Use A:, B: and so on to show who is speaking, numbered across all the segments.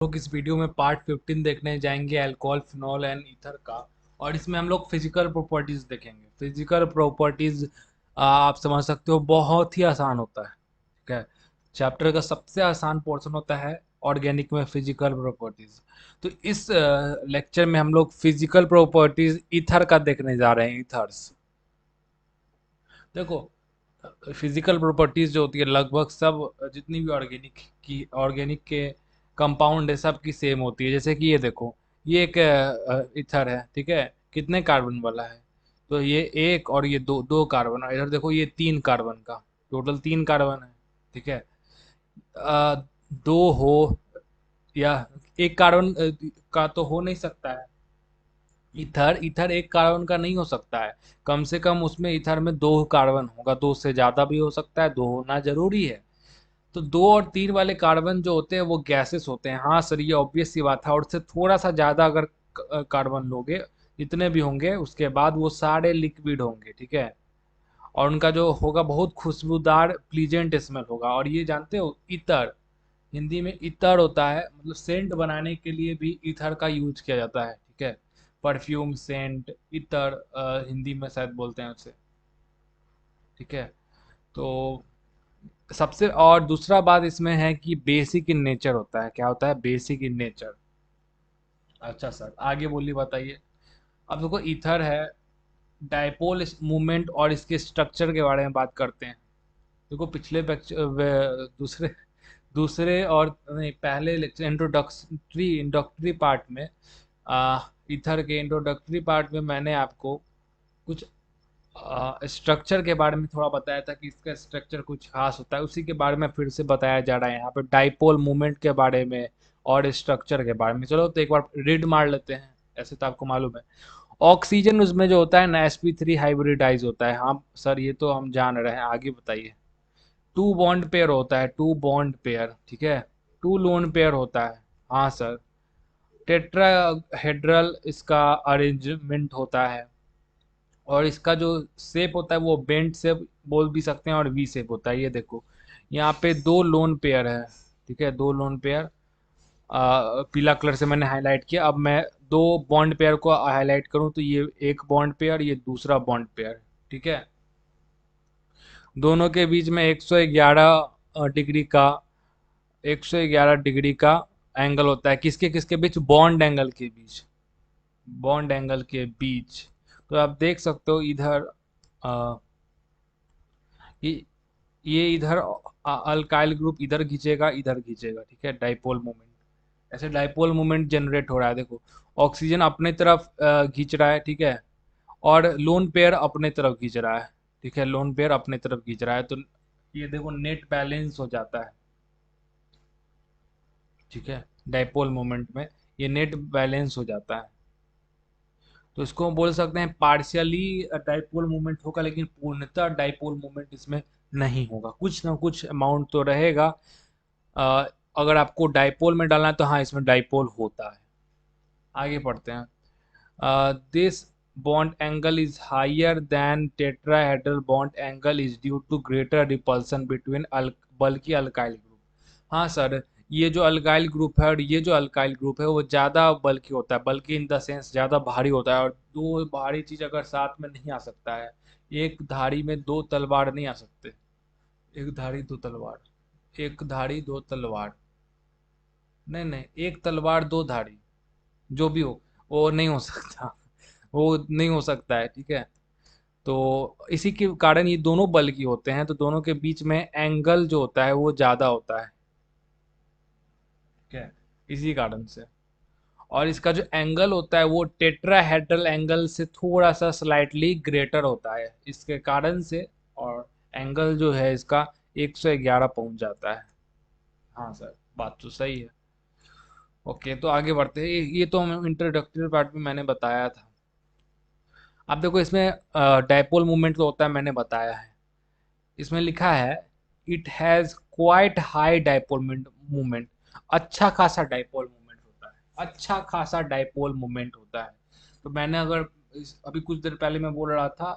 A: लोग इस वीडियो में पार्ट 15 देखने जाएंगे अल्कोहल फिनॉल एंड ईथर का। और इसमें हम लोग फिजिकल प्रॉपर्टीज देखेंगे। फिजिकल प्रॉपर्टीज आप समझ सकते हो बहुत ही आसान होता है। ठीक है। चैप्टर का सबसे आसान पोर्शन होता है ऑर्गेनिक में फिजिकल प्रॉपर्टीज। तो इस लेक्चर में हम लोग फिजिकल प्रॉपर्टीज ईथर का देखने जा रहे हैं। ईथर्स देखो, फिजिकल प्रॉपर्टीज जो होती है लगभग सब जितनी भी ऑर्गेनिक के कंपाउंड है सब की सेम होती है। जैसे कि ये देखो, ये एक इथर है। ठीक है। कितने कार्बन वाला है? तो ये एक और ये दो दो कार्बन, और इधर देखो ये 3 कार्बन का, टोटल 3 कार्बन है। ठीक है। अ, दो हो या एक कार्बन का तो हो नहीं सकता है। ईथर ईथर एक कार्बन का नहीं हो सकता है। कम से कम उसमें ईथर में 2 कार्बन होगा, 2 से ज्यादा भी हो सकता है, 2 होना जरूरी है। तो 2 और 3 वाले कार्बन जो होते हैं वो गैसेस होते हैं। हाँ सर, ये ऑब्वियस सी बात है। और उससे थोड़ा सा ज्यादा अगर कार्बन लोगे, जितने भी होंगे उसके बाद वो सारे लिक्विड होंगे। ठीक है। और उनका जो होगा बहुत खुशबूदार प्लीजेंट स्मेल होगा। और ये जानते हो, इतर हिंदी में इतर होता है, मतलब सेंट बनाने के लिए भी ईथर का यूज किया जाता है। ठीक है। परफ्यूम, सेंट, इतर हिंदी में शायद बोलते हैं उसे। ठीक है। तो सबसे और दूसरा बात इसमें है कि बेसिक इन नेचर होता है। क्या होता है? Basic in nature. अच्छा सर, आगे बोलिए, बताइए। अब देखो, ईथर है, डायपोल मूवमेंट और इसके स्ट्रक्चर के बारे में बात करते हैं। देखो पिछले दूसरे दूसरे और नहीं, पहले लेक्चर इंट्रोडक्टरी पार्ट में ईथर के इंट्रोडक्टरी पार्ट में मैंने आपको कुछ स्ट्रक्चर के बारे में थोड़ा बताया था कि इसका स्ट्रक्चर कुछ खास होता है। उसी के बारे में फिर से बताया जा रहा है यहाँ पे, डाइपोल मूवमेंट के बारे में और स्ट्रक्चर के बारे में। चलो तो एक बार रीड मार लेते हैं। ऐसे तो आपको मालूम है, ऑक्सीजन उसमें जो होता है ना, sp3 हाइब्रिडाइज होता है। हाँ सर, ये तो हम जान रहे हैं, आगे बताइए। 2 बॉन्ड पेयर होता है, 2 बॉन्ड पेयर। ठीक है। 2 लोन पेयर होता है। हाँ सर। टेट्राहेड्रल इसका अरेंजमेंट होता है। और इसका जो शेप होता है वो बेंट शेप बोल भी सकते हैं और वी शेप होता है। ये देखो, यहाँ पे 2 लोन पेयर है। ठीक है, 2 लोन पेयर पीला कलर से मैंने हाईलाइट किया। अब मैं 2 बॉन्ड पेयर को हाईलाइट करूँ तो ये एक बॉन्ड पेयर, ये दूसरा बॉन्ड पेयर। ठीक है। दोनों के बीच में 111 डिग्री का 111 डिग्री का एंगल होता है। किसके किसके बीच? बॉन्ड एंगल के बीच। बॉन्ड एंगल के बीच। तो आप देख सकते हो इधर अ, ये ये इधर अल्काइल ग्रुप इधर खींचेगा, इधर खींचेगा। ठीक है, डाइपोल मोमेंट। ऐसे डाइपोल मोमेंट जनरेट हो रहा है। देखो, ऑक्सीजन अपने तरफ खींच रहा है। ठीक है। और लोन पेयर अपने तरफ खींच रहा है। ठीक है, लोन पेयर अपने तरफ खींच रहा है। तो ये देखो नेट बैलेंस हो जाता है। ठीक है। डाइपोल मोमेंट में ये नेट बैलेंस हो जाता है। तो इसको हम बोल सकते हैं पार्शियली डाइपोल मूवमेंट होगा, लेकिन पूर्णतः डाइपोल मूवमेंट इसमें नहीं होगा। कुछ ना कुछ अमाउंट तो रहेगा। अ, अगर आपको डाइपोल में डालना है तो हाँ, इसमें डाइपोल होता है। आगे पढ़ते हैं। This bond angle is higher than tetrahedral bond angle is due to greater repulsion between bulky alkyl group. हाँ सर, ये जो अल्काइल ग्रुप है और ये जो अल्काइल ग्रुप है वो ज़्यादा बल्कि होता है। बल्कि इन द सेंस ज़्यादा भारी होता है। और दो भारी चीज़ अगर साथ में नहीं आ सकता है, एक धारी में 2 तलवार नहीं आ सकते। एक धारी 2 तलवार, एक धारी 2 तलवार, नहीं नहीं, एक तलवार 2 धारी, जो भी हो वो नहीं हो सकता। वो नहीं हो सकता है। ठीक है। तो इसी के कारण ये दोनों बल की होते हैं, तो दोनों के बीच में एंगल जो होता है वो ज्यादा होता है। ठीक है। इसी कारण से। और इसका जो एंगल होता है वो टेट्राहेड्रल एंगल से थोड़ा सा स्लाइटली ग्रेटर होता है इसके कारण से। और एंगल जो है इसका 111 पहुंच जाता है। हाँ सर, बात तो सही है। ओके, तो आगे बढ़ते हैं। ये तो हम इंट्रोडक्टरी पार्ट में मैंने बताया था। अब देखो, इसमें डायपोल मूवमेंट जो होता है मैंने बताया है। इसमें लिखा है it has quite high dipole movement. अच्छा खासा डायपोल मूवमेंट होता है। अच्छा खासा डायपोल मूवमेंट होता है। तो मैंने अगर अभी कुछ देर पहले मैं बोल रहा था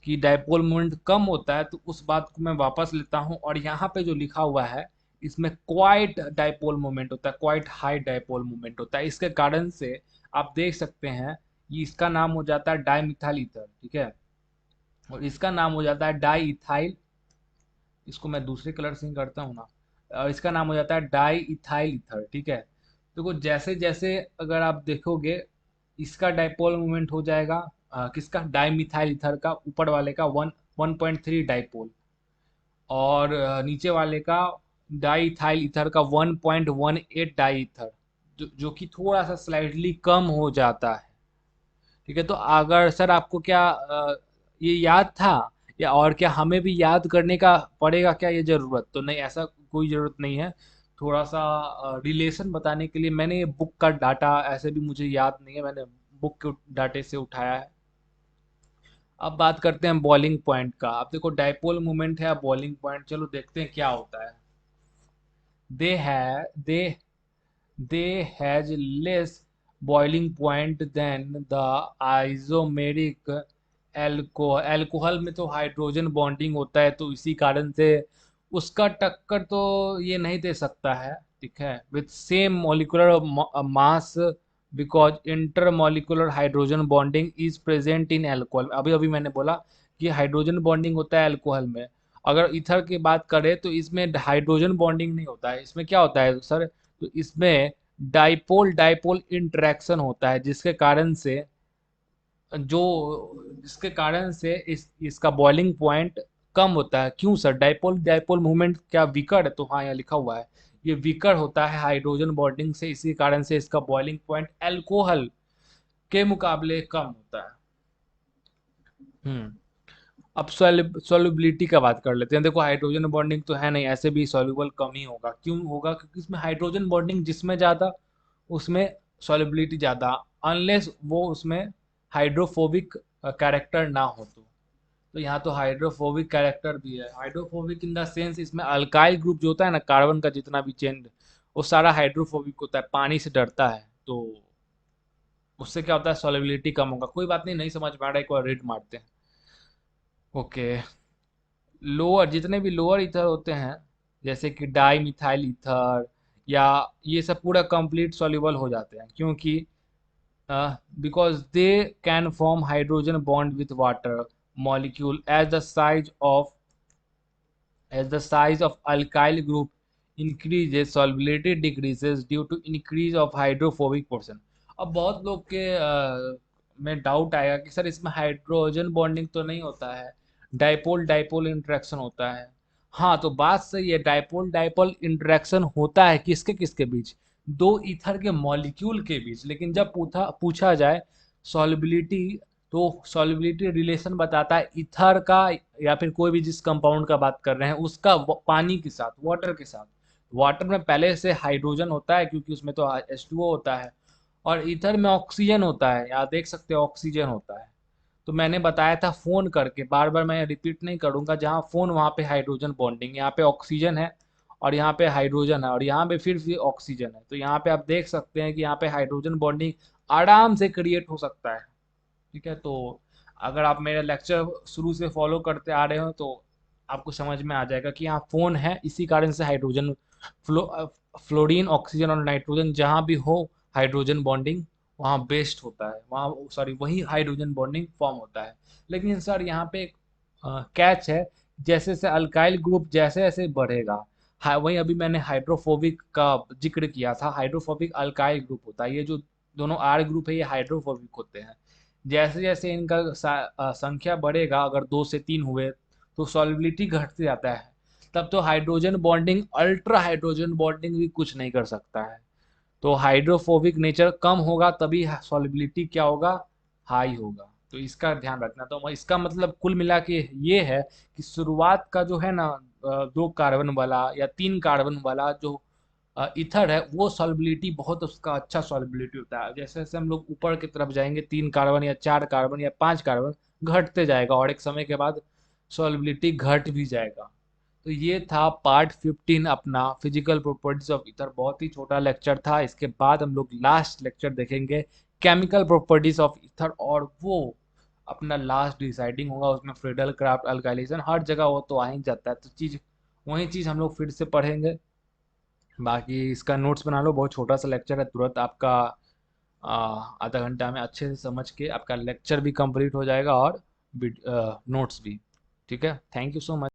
A: कि डायपोल मूवमेंट कम होता है, तो उस बात को मैं वापस लेता हूँ और यहाँ पे जो लिखा हुआ है इसमें क्वाइट डाइपोल मोमेंट होता है, क्वाइट हाई डाइपोल मोमेंट होता है। इसके कारण से आप देख सकते हैं ये इसका नाम हो जाता है डाई मिथाइल ईथर, ठीक है, और इसका नाम हो जाता है डाई इथाइल, इसको मैं दूसरे कलर से ही करता हूँ ना, और इसका नाम हो जाता है डाई इथाइल ईथर, ठीक है। देखो जैसे जैसे अगर आप देखोगे इसका डाइपोल मोमेंट हो जाएगा किसका, डाई मिथाइल ईथर का, ऊपर वाले का 1.3 डाइपोल, और नीचे वाले का डाई इथाइल ईथर का 1.18 डाई ईथर, जो कि थोड़ा सा स्लाइटली कम हो जाता है, ठीक है। तो अगर सर आपको क्या ये याद था, या और क्या हमें भी याद करने का पड़ेगा क्या ये ज़रूरत? तो नहीं, ऐसा कोई ज़रूरत नहीं है। थोड़ा सा रिलेशन बताने के लिए मैंने ये बुक का डाटा, ऐसे भी मुझे याद नहीं है, मैंने बुक के डाटे से उठाया है। अब बात करते हैं बॉइलिंग पॉइंट का। आप देखो डाइपोल मोमेंट है या बॉइलिंग पॉइंट, चलो देखते हैं क्या होता है। दे है they has less boiling point than the isomeric alcohol। Alcohol में तो हाइड्रोजन बॉन्डिंग होता है, तो इसी कारण से उसका टक्कर तो ये नहीं दे सकता है, ठीक है, with same molecular mass, because intermolecular hydrogen bonding is present in alcohol. अभी अभी मैंने बोला कि हाइड्रोजन बॉन्डिंग होता है अल्कोहल में। अगर ईथर की बात करें तो इसमें हाइड्रोजन बॉन्डिंग नहीं होता है, इसमें क्या होता है सर, तो इसमें डाइपोल डाइपोल इंटरेक्शन होता है, जिसके कारण से इसका बॉइलिंग पॉइंट कम होता है। क्यों सर, डाइपोल डाइपोल मूवमेंट क्या विकर्ण है? तो हाँ, यहाँ लिखा हुआ है ये विकर्ण होता है हाइड्रोजन बॉन्डिंग से, इसी कारण से इसका बॉइलिंग पॉइंट अल्कोहल के मुकाबले कम होता है। हम्म। अब सॉल्युबिलिटी का बात कर लेते हैं। देखो हाइड्रोजन बॉन्डिंग तो है नहीं, ऐसे भी सॉल्युबल कम ही होगा। क्यों होगा? क्योंकि इसमें हाइड्रोजन बॉन्डिंग जिसमें ज़्यादा उसमें सॉल्युबिलिटी ज़्यादा, अनलेस वो उसमें हाइड्रोफोबिक कैरेक्टर ना हो। तो यहाँ तो हाइड्रोफोबिक कैरेक्टर भी है। हाइड्रोफोबिक इन द सेंस इसमें अल्काइल ग्रुप जो होता है ना, कार्बन का जितना भी चेन, वो सारा हाइड्रोफोबिक होता है, पानी से डरता है, तो उससे क्या होता है, सॉल्युबिलिटी कम होगा। कोई बात नहीं, नहीं समझ में आ रहा है, एक बार रीड मारते हैं। ओके, लोअर जितने भी लोअर ईथर होते हैं, जैसे कि डाई मिथाइल ईथर या ये सब पूरा कंप्लीट सॉल्युबल हो जाते हैं, क्योंकि because they can form hydrogen bond with water molecule as the size of alkyl group increases, solubility decreases due to increase of hydrophobic portion। अब बहुत लोग के में डाउट आएगा कि सर इसमें हाइड्रोजन बॉन्डिंग तो नहीं होता है, डाइपोल डाइपोल इंटरेक्शन होता है। हाँ, तो बात सही है, डाइपोल डाइपोल इंटरेक्शन होता है किसके किसके बीच, दो ईथर के मॉलिक्यूल के बीच। लेकिन जब पूछा पूछा जाए सॉल्युबिलिटी, तो सॉल्युबिलिटी रिलेशन बताता है ईथर का, या फिर कोई भी जिस कंपाउंड का बात कर रहे हैं उसका पानी के साथ, वाटर के साथ। वाटर में पहले से हाइड्रोजन होता है क्योंकि उसमें तो H2O होता है, और ईथर में ऑक्सीजन होता है, यहाँ देख सकते हो ऑक्सीजन होता है। तो मैंने बताया था फोन करके, बार बार मैं रिपीट नहीं करूंगा, जहाँ फोन वहाँ पे हाइड्रोजन बॉन्डिंग, यहाँ पे ऑक्सीजन है और यहाँ पे हाइड्रोजन है और यहाँ पे फिर ऑक्सीजन है। तो यहाँ पे आप देख सकते हैं कि यहाँ पे हाइड्रोजन बॉन्डिंग आराम से क्रिएट हो सकता है, ठीक है। तो अगर आप मेरा लेक्चर शुरू से फॉलो करते आ रहे हो तो आपको समझ में आ जाएगा कि यहाँ फोन है, इसी कारण से हाइड्रोजन फ्लोरीन ऑक्सीजन और नाइट्रोजन जहाँ भी हो हाइड्रोजन बॉन्डिंग वहाँ बेस्ट होता है, वहाँ सॉरी वही हाइड्रोजन बॉन्डिंग फॉर्म होता है। लेकिन सर यहाँ पे एक कैच है, जैसे जैसे अल्काइल ग्रुप जैसे जैसे बढ़ेगा, वही अभी मैंने हाइड्रोफोबिक का जिक्र किया था, हाइड्रोफोबिक अल्काइल ग्रुप होता है। ये जो दोनों आर ग्रुप है ये हाइड्रोफोबिक होते हैं। जैसे जैसे इनका संख्या बढ़ेगा, अगर 2 से 3 हुए तो सॉल्युबिलिटी घटते जाता है, तब तो hydrogen bonding, ultra hydrogen bonding भी कुछ नहीं कर सकता है। तो हाइड्रोफोबिक नेचर कम होगा तभी सॉल्युबिलिटी क्या होगा, हाई होगा। तो इसका ध्यान रखना। तो इसका मतलब कुल मिला के ये है कि शुरुआत का जो है ना 2 कार्बन वाला या 3 कार्बन वाला जो ईथर है, वो सॉल्युबिलिटी बहुत उसका अच्छा सॉल्युबिलिटी होता है। जैसे जैसे हम लोग ऊपर की तरफ जाएंगे, 3 कार्बन या 4 कार्बन या 5 कार्बन घटते जाएगा, और एक समय के बाद सॉल्युबिलिटी घट भी जाएगा। तो ये था पार्ट 15 अपना फिजिकल प्रॉपर्टीज ऑफ ईथर। बहुत ही छोटा लेक्चर था। इसके बाद हम लोग लास्ट लेक्चर देखेंगे केमिकल प्रॉपर्टीज ऑफ ईथर, और वो अपना लास्ट डिसाइडिंग होगा। उसमें फ्रीडल क्राफ्ट अल्काइलेशन हर जगह वो तो आ ही जाता है, तो चीज़ वही चीज़ हम लोग फिर से पढ़ेंगे। बाकी इसका नोट्स बना लो, बहुत छोटा सा लेक्चर है, तुरंत आपका आधा घंटा में अच्छे से समझ के आपका लेक्चर भी कंप्लीट हो जाएगा और नोट्स भी। ठीक है, थैंक यू सो मच।